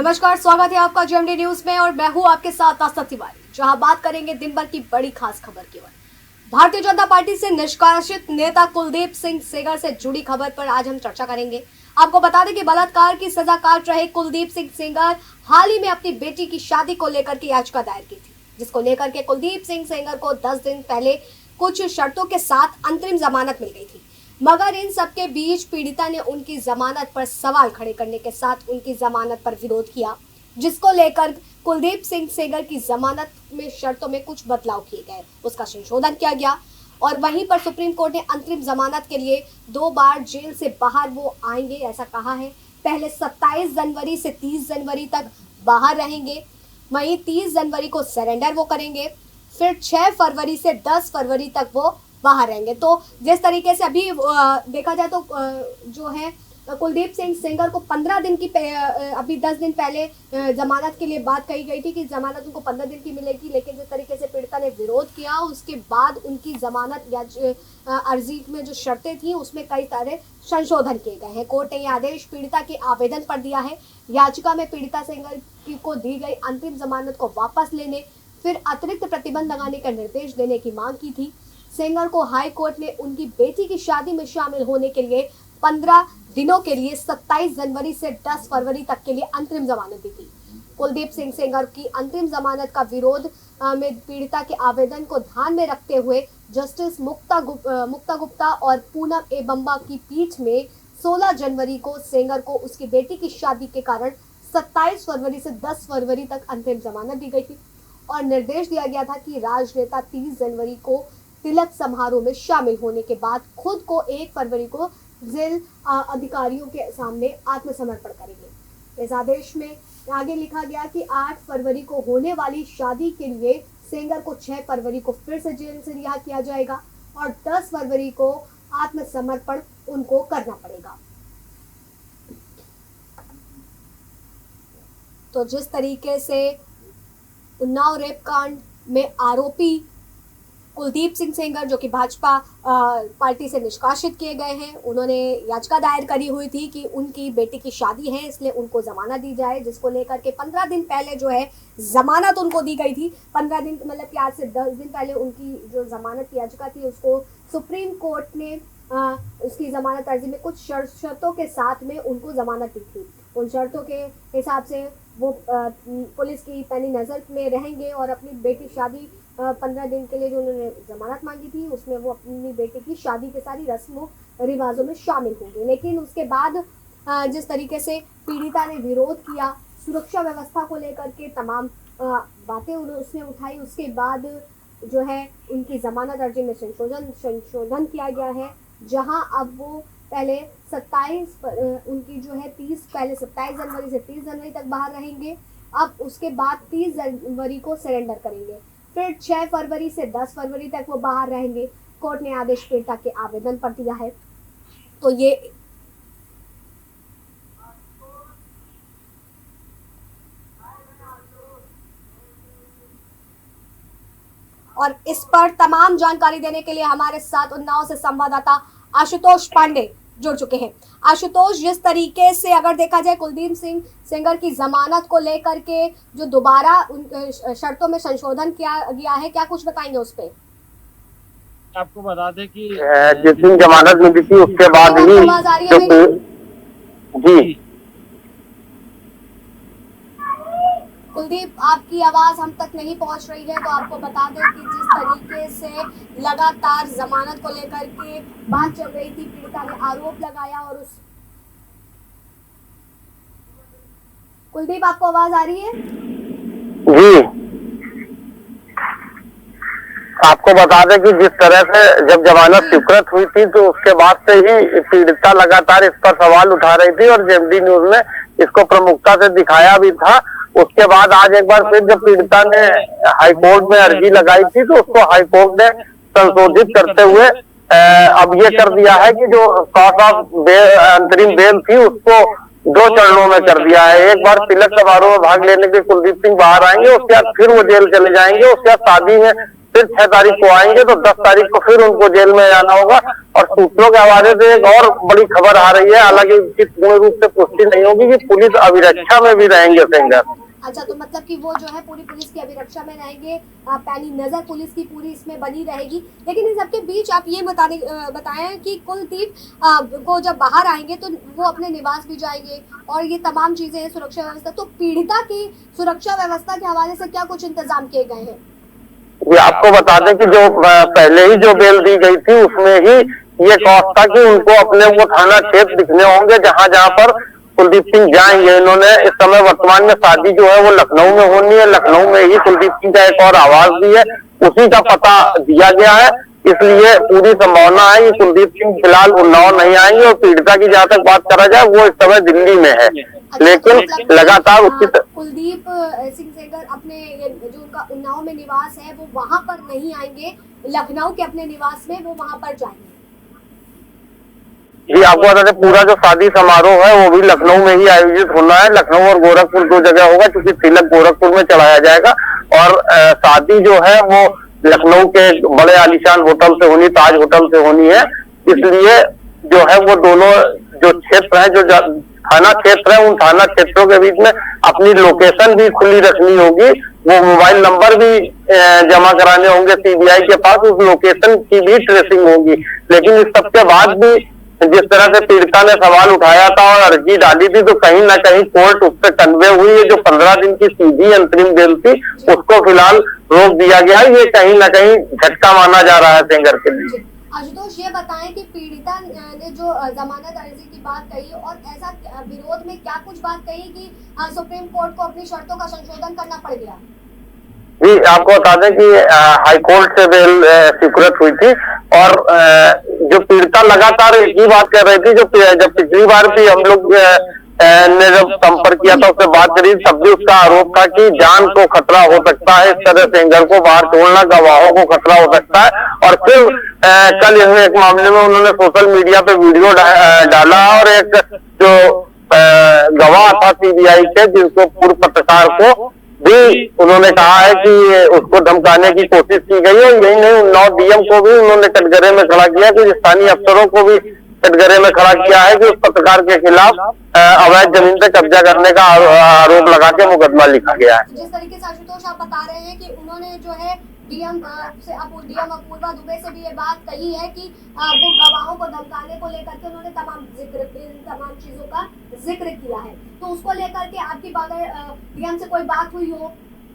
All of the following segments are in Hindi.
नमस्कार, स्वागत है आपका जेएमडी न्यूज में और मैं हूं आपके साथ आस्था तिवारी, जहां बात करेंगे दिन भर की बड़ी खास खबर की ओर। भारतीय जनता पार्टी से निष्कासित नेता कुलदीप सिंह सेंगर से जुड़ी खबर पर आज हम चर्चा करेंगे। आपको बता दें कि बलात्कार की सजा काट रहे कुलदीप सिंह सेंगर हाल ही में अपनी बेटी की शादी को लेकर के याचिका दायर की थी, जिसको लेकर के कुलदीप सिंह सेंगर को 10 दिन पहले कुछ शर्तों के साथ अंतरिम जमानत मिल गई थी। मगर इन सबके बीच पीड़िता ने उनकी जमानत पर सवाल खड़े करने के साथ उनकी जमानत पर विरोध किया, जिसको लेकर कुलदीप सिंह सेंगर की जमानत में शर्तों में कुछ बदलाव किए गए, उसका संशोधन किया गया और वहीं पर सुप्रीम कोर्ट ने अंतरिम जमानत के लिए 2 बार जेल से बाहर वो आएंगे ऐसा कहा है। पहले 27 जनवरी से 30 जनवरी तक बाहर रहेंगे, वहीं 30 जनवरी को सरेंडर वो करेंगे, फिर 6 फरवरी से 10 फरवरी तक वो बाहर रहेंगे। तो जिस तरीके से अभी देखा जाए तो जो है कुलदीप सिंह सेंगर को 15 दिन की अभी 10 दिन पहले जमानत के लिए बात कही गई थी कि जमानत उनको 15 दिन की मिलेगी, लेकिन जिस तरीके से पीड़िता ने विरोध किया उसके बाद उनकी जमानत या अर्जी में जो शर्तें थी उसमें कई सारे संशोधन किए गए हैं। कोर्ट ने यह आदेश पीड़िता के आवेदन पर दिया है। याचिका में पीड़िता सेंगर को दी गई अंतरिम जमानत को वापस लेने, फिर अतिरिक्त प्रतिबंध लगाने का निर्देश देने की मांग की थी। सेंगर को हाई कोर्ट ने उनकी बेटी की शादी में शामिल होने के लिए 15 दिनों के लिए 27 जनवरी से 10 फरवरी तक के लिए अंतरिम जमानत दी थी। कुलदीप सिंह सेंगर की अंतरिम जमानत का विरोध में पीड़िता के आवेदन को ध्यान में रखते हुए जस्टिस मुक्ता गुप्ता और पूनम ए बंबा की पीठ में 16 जनवरी को सेंगर को उसकी बेटी की शादी के कारण 27 फरवरी से 10 फरवरी तक अंतरिम जमानत दी गई थी और निर्देश दिया गया था कि राजनेता 30 जनवरी को तिलक समारोह में शामिल होने के बाद खुद को 1 फरवरी को जेल अधिकारियों के सामने आत्मसमर्पण करेंगे। इस आदेश में आगे लिखा गया कि 8 फरवरी को होने वाली शादी के लिए सेंगर को 6 फरवरी को फिर से जेल से रिहा किया जाएगा और 10 फरवरी को आत्मसमर्पण उनको करना पड़ेगा। तो जिस तरीके से उन्नाव रेप कांड में आरोपी कुलदीप सिंह सेंगर जो कि भाजपा पार्टी से निष्कासित किए गए हैं, उन्होंने याचिका दायर करी हुई थी कि उनकी बेटी की शादी है इसलिए उनको जमानत दी जाए, जिसको लेकर के 15 दिन पहले जो है जमानत उनको दी गई थी। 15 दिन मतलब कि आज से 10 दिन पहले उनकी जो जमानत की याचिका थी उसको सुप्रीम कोर्ट ने उसकी जमानत अर्जी में कुछ शर्तों के साथ में उनको जमानत दी थी। उन शर्तों के हिसाब से वो पुलिस की पैनी नज़र में रहेंगे और अपनी बेटी शादी 15 दिन के लिए जो उन्होंने जमानत मांगी थी उसमें वो अपनी बेटी की शादी के सारी रस्मों रिवाजों में शामिल होंगे। लेकिन उसके बाद जिस तरीके से पीड़िता ने विरोध किया, सुरक्षा व्यवस्था को लेकर के तमाम बातें उसने उठाई, उसके बाद जो है उनकी जमानत अर्जी में संशोधन किया गया है, जहां अब वो पहले 27 उनकी जो है 27 जनवरी से 30 जनवरी तक बाहर रहेंगे। अब उसके बाद 30 जनवरी को सरेंडर करेंगे, फिर 6 फरवरी से 10 फरवरी तक वो बाहर रहेंगे। कोर्ट ने आदेश पीड़िता के आवेदन पर दिया है। तो ये और इस पर तमाम जानकारी देने के लिए हमारे साथ उन्नाव से संवाददाता आशुतोष पांडे जुड़ चुके हैं। आशुतोष, जिस तरीके से अगर देखा जाए कुलदीप सिंह सेंगर की जमानत को लेकर के जो दोबारा शर्तों में संशोधन किया गया है, क्या कुछ बताएंगे उस पे? आपको बता दें कि जिस दिन जमानत मिली थी उसके बाद ही जी कुलदीप, आपकी आवाज हम तक नहीं पहुंच रही है, तो आपको बता दें कि जिस तरीके से लगातार जमानत को लेकर के बात चल रही थी, पीड़िता ने आरोप लगाया और उस कुलदीप, आपको आवाज आ रही है? जी, आपको बता दें कि जिस तरह से जब जमानत स्वीकृत हुई थी तो उसके बाद से ही पीड़िता लगातार इस पर सवाल उठा रही थी और जेएमडी न्यूज ने इसको प्रमुखता से दिखाया भी था। उसके बाद आज एक बार फिर जब पीड़िता ने हाईकोर्ट में अर्जी लगाई थी तो उसको हाईकोर्ट ने संशोधित करते हुए अब ये कर दिया है कि जो अंतरिम बेल थी उसको 2 चरणों में कर दिया है। एक बार तिलक समारोह में भाग लेने के कुलदीप सिंह बाहर आएंगे, उसके बाद फिर वो जेल चले जाएंगे, उसके बाद शादी में फिर 6 तारीख को आएंगे तो 10 तारीख को फिर उनको जेल में जाना होगा। और सूत्रों के हवाले से एक और बड़ी खबर आ रही है, हालांकि इसकी पूर्ण रूप से पुष्टि नहीं होगी, कि पुलिस अभिरक्षा में भी रहेंगे सेंगर। अच्छा, तो मतलब कि वो जो है पूरी पुलिस की अभिरक्षा में रहेंगे, पैनी नजर पुलिस की पूरी इसमें बनी रहेगी। लेकिन इन सबके बीच आप ये बताएं कि कुलदीप को जब बाहर आएंगे तो वो अपने निवास भी जाएंगे और ये तमाम चीजें सुरक्षा व्यवस्था, तो पीड़िता की सुरक्षा व्यवस्था के हवाले से क्या कुछ इंतजाम किए गए हैं? ये आपको बता दें कि जो पहले ही जो बेल दी गई थी उसमें ही ये कहा था कि उनको अपने वो थाना क्षेत्र दिखने होंगे जहां जहां पर कुलदीप सिंह जाएंगे। इन्होंने इस समय वर्तमान में शादी जो है वो लखनऊ में होनी है, लखनऊ में ही कुलदीप सिंह का एक और आवास भी है, उसी का पता दिया गया है। इसलिए पूरी संभावना है कि कुलदीप सिंह फिलहाल उन्नाव नहीं आएंगे। और पीड़िता की जहां तक बात करा जाए वो इस समय दिल्ली में है, लेकिन लगातार उसकी कुलदीप सिंह सेंगर अपने जो उनका उन्नाव में निवास है वो वहां पर नहीं आएंगे, लखनऊ के अपने निवास में वो वहां पर जाएंगे। जी, आपको बता दें पूरा जो शादी समारोह है वो भी लखनऊ में ही आयोजित होना है। लखनऊ और गोरखपुर 2 जगह होगा, क्योंकि तिलक गोरखपुर में चढ़ाया जाएगा और शादी जो है वो लखनऊ के बड़े आलीशान होटल से होनी, ताज होटल से होनी है। इसलिए जो है वो दोनों जो क्षेत्र है, जो थाना क्षेत्र है, उन थाना क्षेत्रों के बीच में अपनी लोकेशन भी खुली रखनी होगी। वो मोबाइल नंबर भी जमा कराने होंगे सीबीआई के पास, उस लोकेशन की भी ट्रेसिंग होगी। लेकिन इस सबके बाद भी जिस तरह से पीड़िता ने सवाल उठाया था और अर्जी डाली थी, तो कहीं ना कहीं कोर्ट उससे कन्वे हुई है। जो 15 दिन की सीधी अंतरिम बेल थी उसको फिलहाल रोक दिया गया है। ये कहीं ना कहीं झटका माना जा रहा है सेंगर के लिए। आशुतोष, ये बताएं कि पीड़िता ने जो जमानत अर्जी की बात कही और ऐसा विरोध में क्या कुछ बात कही कि सुप्रीम कोर्ट को अपनी शर्तों का संशोधन करना पड़ गया? जी, आपको बता दें कि हाईकोर्ट से बेल स्वीकृत हुई थी और जो पीड़िता लगातार एक ही बात कर रही थी। जब पिछली बार भी हम लोग ने जब संपर्क किया था, उससे बात करी, तब भी उसका आरोप था कि जान को खतरा हो सकता है, इस तरह सेंगर को बाहर छोड़ना, गवाहों को खतरा हो सकता है। और फिर कल इसमें एक मामले में उन्होंने सोशल मीडिया पे वीडियो डाला और एक जो गवाह था सीबीआई के, जिनको पूर्व पत्रकार को भी उन्होंने कहा है कि उसको धमकाने की कोशिश की गई है। यही नहीं, उन्नाव डीएम को भी उन्होंने कटघरे में खड़ा किया, कुछ स्थानीय अफसरों को भी कटघरे में खड़ा किया है कि उस पत्रकार के खिलाफ अवैध जमीन पे कब्जा करने का आरोप लगा के मुकदमा लिखा गया है। जिस तरीके से आशुतोष आप बता रहे हैं कि उन्होंने जो है डीएम अपूर्वा दुबे से भी ये बात कही है कि वो गवाहों को धमकाने को लेकर के उन्होंने तमाम चीजों का जिक्र किया है, तो उसको लेकर के आपकी डीएम से कोई बात हुई हो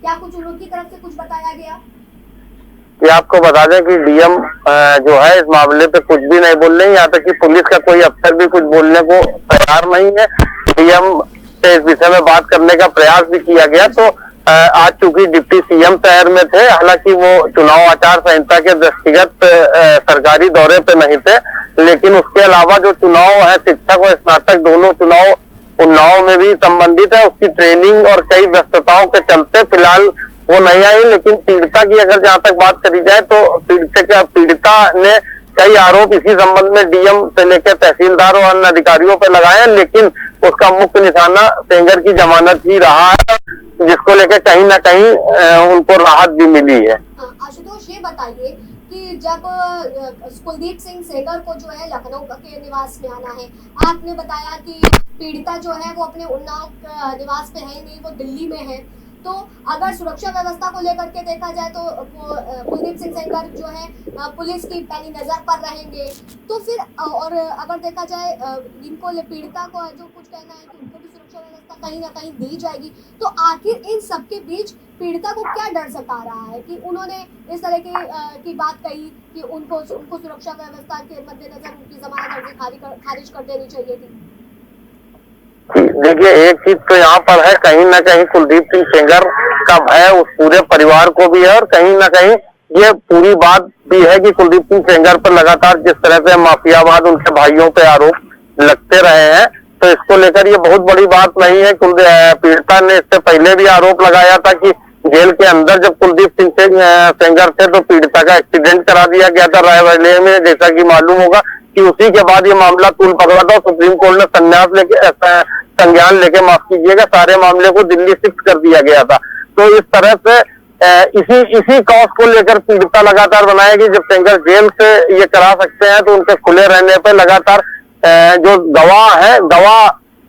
क्या? कुछ उनकी तरफ से कुछ बताया गया? ये आपको बता दें कि डीएम जो है इस मामले पे कुछ भी नहीं बोल रहे हैं, यहाँ तक कि पुलिस का कोई अफसर भी कुछ बोलने को तैयार नहीं है। डीएम से इस विषय में बात करने का प्रयास भी किया गया, तो आज चूंकि डिप्टी सीएम शहर में थे, हालांकि वो चुनाव आचार संहिता के दृष्टिगत सरकारी दौरे पे नहीं थे, लेकिन उसके अलावा जो चुनाव है शिक्षक और स्नातक दोनों चुनाव उन्नाव में भी संबंधित है, उसकी ट्रेनिंग और कई व्यस्तताओं के चलते फिलहाल वो नहीं आई। लेकिन पीड़िता की अगर जहां तक बात करी जाए तो पीड़िता ने कई आरोप इसी संबंध में डीएम से लेकर तहसीलदार और अन्य अधिकारियों पर लगाए हैं, लेकिन उसका मुख्य निशाना सेंगर की जमानत ही रहा है, जिसको लेकर कहीं ना कहीं उनको राहत भी मिली है। आशुतोष, ये बताइए कि जब कुलदीप सिंह सेंगर को जो है लखनऊ के निवास में आना है, आपने बताया कि पीड़िता जो है वो अपने उन्नाव निवास पे है नहीं, वो दिल्ली में है, तो अगर सुरक्षा व्यवस्था को लेकर के देखा जाए तो कुलदीप सिंह सेंगर जो है पुलिस की पैनी नजर पर रहेंगे, तो फिर और अगर देखा जाए इनको पीड़िता को जो कुछ कहना है कि उनको भी सुरक्षा व्यवस्था कहीं ना कहीं दी जाएगी, तो आखिर इन सबके बीच पीड़िता को क्या डर सता रहा है कि उन्होंने इस तरह की बात कही कि उनको सुरक्षा व्यवस्था के मद्देनजर उनकी जमानत अर्जी खारिज कर देनी चाहिए थी? देखिए, एक चीज तो यहाँ पर है, कहीं ना कहीं कुलदीप सिंह सेंगर का भय उस पूरे परिवार को भी है और कहीं ना कहीं ये पूरी बात भी है कि कुलदीप सिंह सेंगर पर लगातार जिस तरह से माफियावाद उनके भाइयों पे आरोप लगते रहे हैं, तो इसको लेकर ये बहुत बड़ी बात नहीं है। पीड़िता ने इससे पहले भी आरोप लगाया था कि जेल के अंदर जब कुलदीप सिंह सेंगर थे तो पीड़िता का एक्सीडेंट करा दिया गया था रायबरेली में, जैसा कि मालूम होगा कि उसी के बाद ये मामला तूल पकड़ा था। सुप्रीम कोर्ट ने संज्ञान लेके माफ कीजिएगा सारे मामले को दिल्ली शिफ्ट कर दिया गया था। तो इस तरह से इसी कॉज को लेकर पीड़िता लगातार बनाएगी। जब सेंगर जेल से ये करा सकते हैं तो उनके खुले रहने पे लगातार जो गवाह है,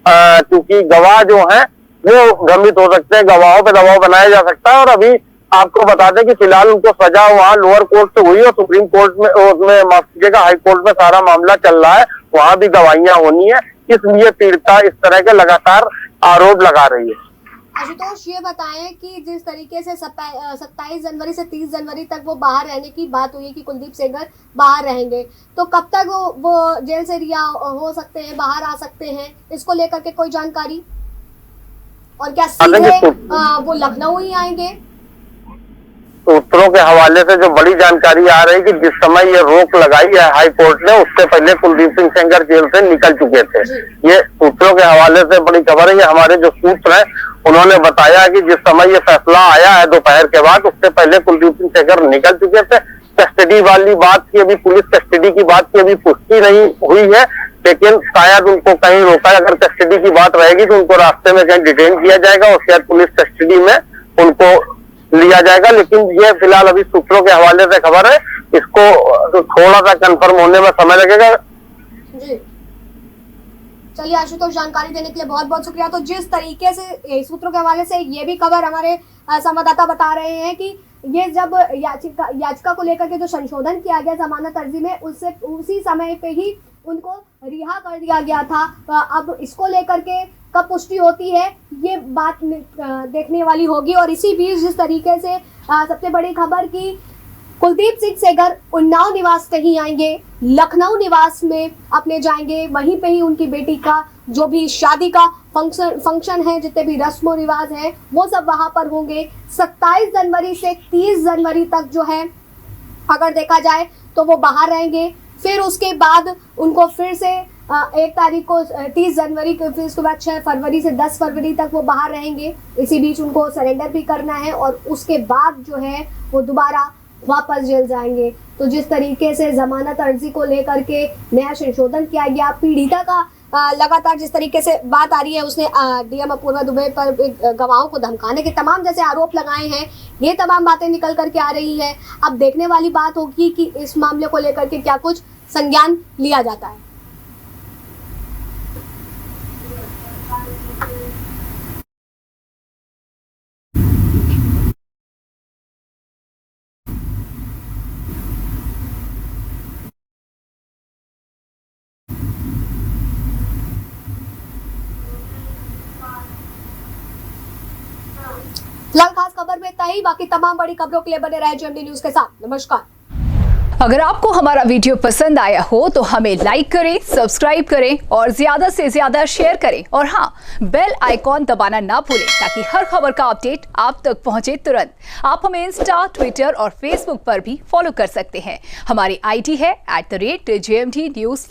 क्योंकि गवाह जो है वो भ्रमित हो सकते हैं, गवाहों पे दबाव बनाया जा सकता है। और अभी आपको बता दें कि फिलहाल उनको सजा वहां लोअर कोर्ट से हुई और सुप्रीम कोर्ट में, उसमें माफ कीजिएगा, हाई कोर्ट में सारा मामला चल रहा है, वहां भी गवाहियां होनी है। इसलिए पीड़िता इस तरह के लगातार आरोप लगा रही है। आशुतोष, ये बताएं कि जिस तरीके से 27 जनवरी से 30 जनवरी तक वो बाहर रहने की बात हुई कि कुलदीप सेंगर बाहर रहेंगे, तो कब तक वो जेल से रिहा हो सकते हैं, बाहर आ सकते हैं, इसको लेकर के कोई जानकारी? और क्या सीधे वो लखनऊ ही आएंगे? सूत्रों के हवाले से जो बड़ी जानकारी आ रही है कि जिस समय ये रोक लगाई है हाई कोर्ट ने, उससे पहले कुलदीप सिंह सेंगर जेल से निकल चुके थे। ये सूत्रों के हवाले से बड़ी खबर है। ये हमारे जो सूत्र हैं उन्होंने बताया कि जिस समय ये फैसला आया है दोपहर के बाद, उससे पहले कुलदीप सिंह सेंगर निकल चुके थे। कस्टडी वाली बात की अभी, पुलिस कस्टडी की बात की अभी पुष्टि नहीं हुई है, लेकिन शायद उनको कहीं रोका, अगर कस्टडी की बात रहेगी तो उनको रास्ते में कहीं डिटेन किया जाएगा और शायद पुलिस कस्टडी में उनको लिया जाएगा। लेकिन ये फिलहाल अभी सूत्रों के हवाले से खबर है, इसको तो थोड़ा सा कंफर्म होने में समय लगेगा। जी चलिए आशुतोष, जानकारी देने के लिए बहुत बहुत शुक्रिया। तो जिस तरीके से सूत्रों के हवाले से ये भी खबर हमारे संवाददाता बता रहे हैं कि ये जब याचिका को लेकर के जो संशोधन किया गया जमानत अर्जी में, उससे उसी समय पे ही उनको रिहा कर दिया गया था। अब इसको लेकर के कब पुष्टि होती है ये बात देखने वाली होगी। और इसी बीच जिस तरीके से सबसे बड़ी खबर की कुलदीप सिंह सेंगर उन्नाव निवास नहीं आएंगे, लखनऊ निवास में अपने जाएंगे, वहीं पे ही उनकी बेटी का जो भी शादी का फंक्शन है, जितने भी रस्म रिवाज है, वो सब वहां पर होंगे। 27 जनवरी से 30 जनवरी तक जो है अगर देखा जाए तो वो बाहर रहेंगे। फिर उसके बाद उनको फिर से 1 तारीख को 30 जनवरी को, फिर उसके बाद 6 फरवरी से 10 फरवरी तक वो बाहर रहेंगे। इसी बीच उनको सरेंडर भी करना है और उसके बाद जो है वो दोबारा वापस जेल जाएंगे। तो जिस तरीके से जमानत अर्जी को लेकर के नया संशोधन किया गया, पीड़िता का लगातार जिस तरीके से बात आ रही है, उसने डीएम अपूर्वा दुबे पर गवाहों को धमकाने के तमाम जैसे आरोप लगाए हैं, ये तमाम बातें निकल करके आ रही है। अब देखने वाली बात होगी कि इस मामले को लेकर के क्या कुछ संज्ञान लिया जाता है। फिलहाल खास खबर में इतना ही। बाकी तमाम बड़ी खबरों के लिए बने रहे जेएमडी न्यूज के साथ। नमस्कार। अगर आपको हमारा वीडियो पसंद आया हो तो हमें लाइक करें, सब्सक्राइब करें और ज्यादा से ज्यादा शेयर करें। और हाँ, बेल आइकॉन दबाना ना भूलें ताकि हर खबर का अपडेट आप तक पहुंचे तुरंत। आप हमें इंस्टा, ट्विटर और फेसबुक पर भी फॉलो कर सकते हैं। हमारी आईडी है @JMD News।